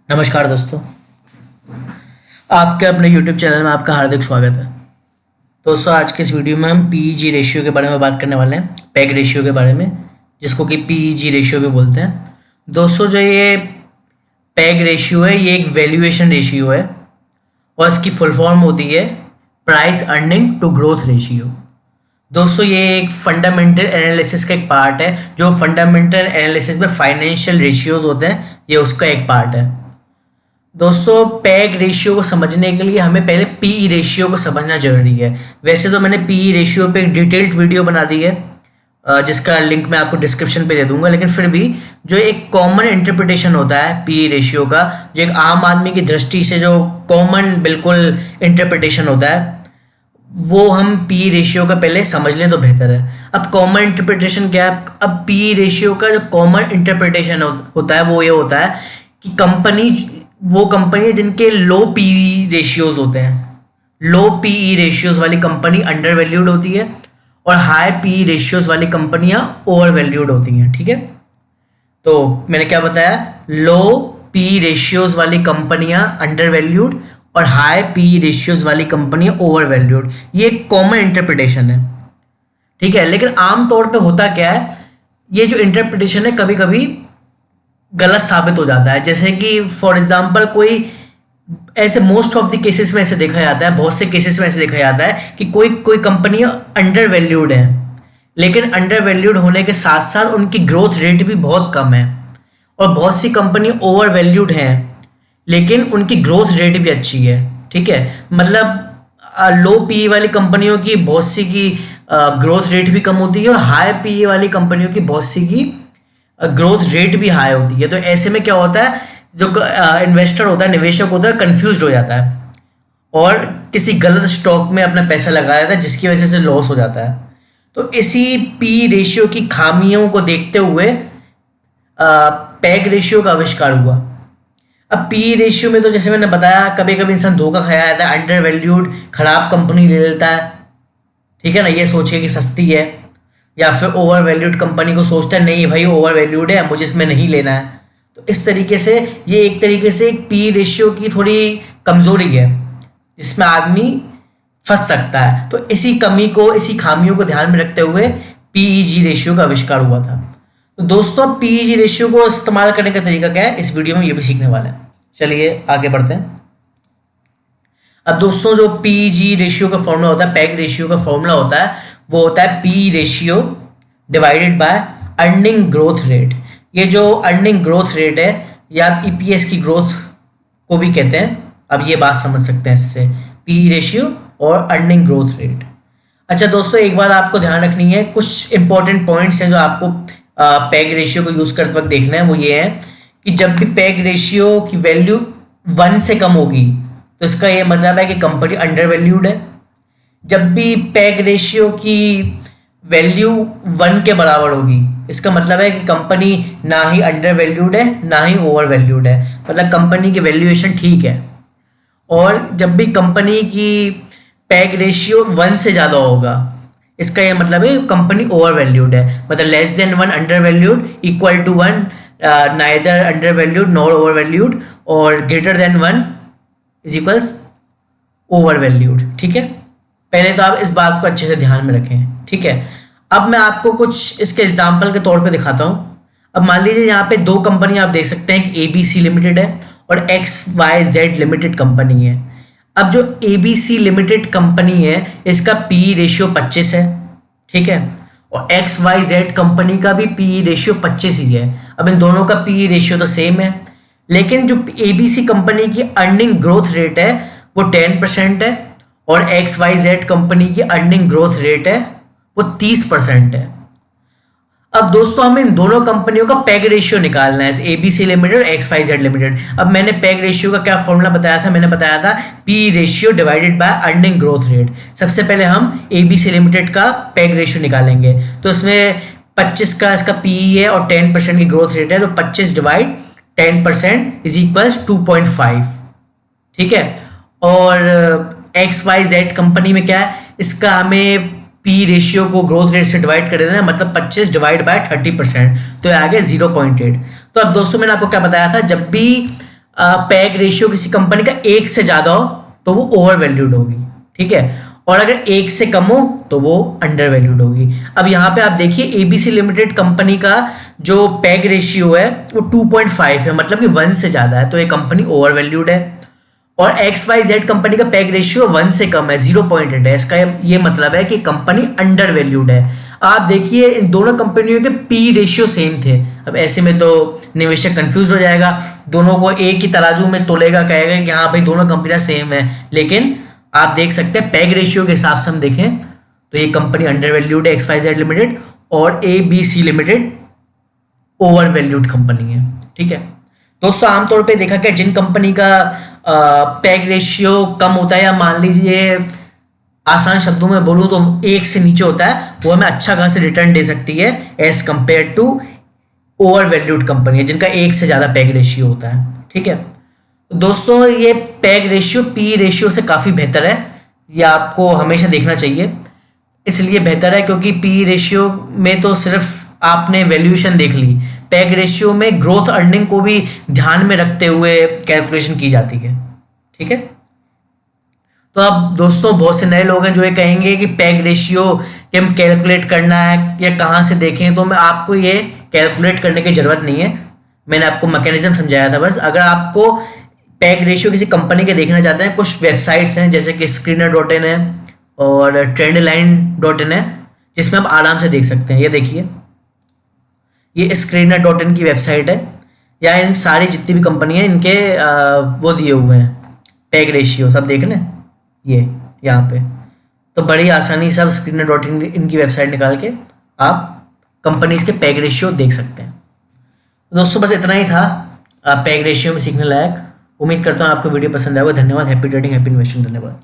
नमस्कार दोस्तों, आपके अपने YouTube चैनल में आपका हार्दिक स्वागत है। दोस्तों, आज के इस वीडियो में हम PEG रेशियो के बारे में बात करने वाले हैं, पैग रेशियो के बारे में, जिसको कि PEG रेशियो भी बोलते हैं। दोस्तों, जो ये पैग रेशियो है, ये एक वैल्यूएशन रेशियो है और इसकी फुल फॉर्म होती है price earning to growth ratio. दोस्तों, ये एक फंडामेंटल एनालिसिस का एक पार्ट है। जो फंडामेंटल एनालिसिस में फाइनेंशियल रेशियोज होते हैं, ये उसका एक पार्ट है। दोस्तों, पैग रेशियो को समझने के लिए हमें पहले पीई रेशियो को समझना जरूरी है। वैसे तो मैंने पीई रेशियो पे एक डिटेल्ड वीडियो बना दी है, जिसका लिंक मैं आपको डिस्क्रिप्शन पे दे दूंगा, लेकिन फिर भी जो एक कॉमन इंटरप्रिटेशन होता है पीई रेशियो का, जो एक आम आदमी की दृष्टि से जो कॉमन बिल्कुल इंटरप्रिटेशन होता है, वो हम पी रेशियो का पहले समझ लें तो बेहतर है। अब कॉमन इंटरप्रिटेशन क्या है? अब पी रेशियो का जो कॉमन इंटरप्रिटेशन होता है वो ये होता है कि वो कंपनी है जिनके लो पी रेशियोज होते हैं। लो पी रेशियोज वाली कंपनी अंडर वैल्यूड होती है और हाई पी रेशियोज वाली कंपनियां ओवर वैल्यूड होती हैं। ठीक है, तो मैंने क्या बताया? लो पी रेशियोज वाली कंपनियां अंडर वैल्यूड और हाई पी रेशियोज वाली कंपनियां ओवर वैल्यूड। ये एक कॉमन इंटरप्रिटेशन है। ठीक है, लेकिन आमतौर पे होता क्या है, ये जो इंटरप्रिटेशन है कभी कभी गलत साबित हो जाता है। जैसे कि फॉर एग्जांपल कोई ऐसे मोस्ट ऑफ द केसेस में ऐसे देखा जाता है, बहुत से केसेस में ऐसे देखा जाता है कि कोई कंपनी अंडर वैल्यूड है, लेकिन अंडर वैल्यूड होने के साथ साथ उनकी ग्रोथ रेट भी बहुत कम है। और बहुत सी कंपनी ओवर वैल्यूड हैं, लेकिन उनकी ग्रोथ रेट भी अच्छी है। ठीक है, मतलब लो पीई वाली कंपनियों की बहुत सी की ग्रोथ रेट भी कम होती है और हाई पीई वाली कंपनियों की बहुत सी की ग्रोथ रेट भी हाई होती है। तो ऐसे में क्या होता है, जो इन्वेस्टर होता है, निवेशक होता है, कंफ्यूज हो जाता है और किसी गलत स्टॉक में अपना पैसा लगा देता है, जिसकी वजह से लॉस हो जाता है। तो इसी पी रेशियो की खामियों को देखते हुए पैग रेशियो का आविष्कार हुआ। अब पी रेशियो में तो जैसे मैंने बताया, कभी कभी इंसान धोखा खाया जाता है, अंडर वैल्यूड खराब कंपनी ले लेता है। ठीक है ना, ये सोचिए कि सस्ती है, या फिर ओवर वैल्यूड कंपनी को सोचता है नहीं भाई ओवर वैल्यूड है, मुझे इसमें नहीं लेना है। तो इस तरीके से ये एक तरीके से एक पी रेशियो की थोड़ी कमजोरी है, जिसमें आदमी फंस सकता है। तो इसी खामियों को ध्यान में रखते हुए पीईजी रेशियो का आविष्कार हुआ था। तो दोस्तों, पीईजी रेशियो को इस्तेमाल करने का तरीका क्या है, इस वीडियो में ये भी सीखने वाले हैं। चलिए आगे बढ़ते हैं। अब दोस्तों, जो पीईजी रेशियो का फॉर्मूला होता है, पैग रेशियो का फॉर्मूला होता है, वो होता है P ratio divided by earning growth rate. ये जो अर्निंग ग्रोथ रेट है, या आप ईपीएस की ग्रोथ को भी कहते हैं। अब ये बात समझ सकते हैं इससे, पी रेशियो और अर्निंग ग्रोथ रेट। अच्छा दोस्तों, एक बात आपको ध्यान रखनी है, कुछ इंपॉर्टेंट पॉइंट्स हैं जो आपको पैग रेशियो को यूज करते वक्त देखना है। वो ये है कि जब भी पैग रेशियो की वैल्यू 1 से कम होगी, तो इसका ये मतलब है कि कंपनी अंडर वैल्यूड है। जब भी पैग रेशियो की वैल्यू 1 के बराबर होगी, इसका मतलब है कि कंपनी ना ही अंडर वैल्यूड है ना ही ओवर वैल्यूड है, मतलब कंपनी की वैल्यूएशन ठीक है। और जब भी कंपनी की पैग रेशियो 1 से ज़्यादा होगा, इसका यह मतलब है कंपनी ओवर वैल्यूड है। मतलब less than 1 under valued, equal to 1 neither under valued nor over valued, और greater than 1 is equals over valued. ठीक है, पहले तो आप इस बात को अच्छे से ध्यान में रखें। ठीक है, अब मैं आपको कुछ इसके एग्जाम्पल के तौर पे दिखाता हूँ। अब मान लीजिए यहाँ पे दो कंपनी आप देख सकते हैं कि ABC लिमिटेड है और XYZ लिमिटेड कंपनी है। अब जो ABC लिमिटेड कंपनी है, इसका पी रेशियो 25 है। ठीक है, और XYZ कंपनी का भी पी रेशियो 25 ही है। अब इन दोनों का पी रेशियो तो सेम है, लेकिन जो ABC कंपनी की अर्निंग ग्रोथ रेट है वो 10% है और XYZ कंपनी की अर्निंग ग्रोथ रेट है वो 30% है। अब दोस्तों, हमें इन दोनों कंपनियों का पैग रेशियो निकालना है, ABC लिमिटेड और XYZ लिमिटेड। अब मैंने पैग रेशियो का क्या फॉर्मूला बताया था? मैंने बताया था P ratio divided by earning growth rate. सबसे पहले हम ABC लिमिटेड का पैग रेशियो निकालेंगे। तो इसमें 25 का इसका पी है और 10% की ग्रोथ रेट है, तो 25 डिवाइड 10% इज इक्वल्स 2.5। ठीक है, और XYZ कंपनी में क्या है, इसका हमें पी रेशियो को ग्रोथ रेट से डिवाइड कर देना है, मतलब 25 डिवाइड बाय 30%, तो आ गया 0.8। तो अब दोस्तों, मैंने आपको क्या बताया था, जब भी पैग रेशियो किसी कंपनी का 1 से ज्यादा हो तो वो ओवर वैल्यूड होगी, ठीक है, और अगर 1 से कम हो तो वो अंडर वैल्यूड होगी। अब यहाँ पे आप देखिए एबीसी लिमिटेड कंपनी का जो पैग रेशियो है वो 2.5 है, मतलब कि 1 से ज्यादा है, तो ये कंपनी ओवर वैल्यूड है। और XYZ कंपनी का पैग रेशियो 1 से कम है, 0.8 है, इसका ये मतलब है कि कंपनी अंडर वैल्यूड है। आप देखिए इन दोनों कंपनियों के पी रेशियो सेम थे। अब ऐसे में तो निवेशक कंफ्यूज हो जाएगा, दोनों को एक ही तराजू में तोलेगा, कहेगा कि हाँ भाई दोनों कंपनियां सेम है, लेकिन आप देख सकते हैं पैग रेशियो के हिसाब से हम देखें तो ये कंपनी अंडर वैल्यूड है XYZ लिमिटेड, और ABC limited over valued company है, ठीक है दोस्तों। आमतौर पे देखा गया जिन कंपनी का पैग रेशियो कम होता है, या मान लीजिए आसान शब्दों में बोलूं तो 1 से नीचे होता है, वो हमें अच्छा खासा रिटर्न दे सकती है as compare to overvalued company है जिनका 1 से ज्यादा पैग रेशियो होता है, ठीक है। तो दोस्तों ये पैग रेशियो पी रेशियो से काफी बेहतर है, ये आपको हमेशा देखना चाहिए। इसलिए बेहतर है क्योंकि पी रेशियो में तो सिर्फ आपने वैल्यूएशन देख ली, पैग रेशियो में ग्रोथ अर्निंग को भी ध्यान में रखते हुए कैलकुलेशन की जाती है, ठीक है। तो अब दोस्तों बहुत से नए लोग हैं जो ये कहेंगे कि पैग रेशियो कि हम कैलकुलेट करना है या कहाँ से देखें, तो मैं आपको ये कैलकुलेट करने की जरूरत नहीं है, मैंने आपको मैकेनिज्म समझाया था बस। अगर आपको पैग रेशियो किसी कंपनी के देखना चाहते हैं, कुछ वेबसाइट्स हैं जैसे कि screener.in है और trendline.in है, जिसमें आप आराम से देख सकते हैं। ये देखिए ये screener.in की वेबसाइट है, या इन सारी जितनी भी कंपनी है इनके वो दिए हुए हैं पैग रेशियो, सब देख लें ये यहाँ पे, तो बड़ी आसानी से आप screener.in इनकी वेबसाइट निकाल के आप कंपनीज के पैग रेशियो देख सकते हैं। दोस्तों बस इतना ही था पैग रेशियो में सीखने लायक। उम्मीद करता हूँ आपको वीडियो पसंद आएगा। धन्यवाद। Happy trading, happy investing. धन्यवाद।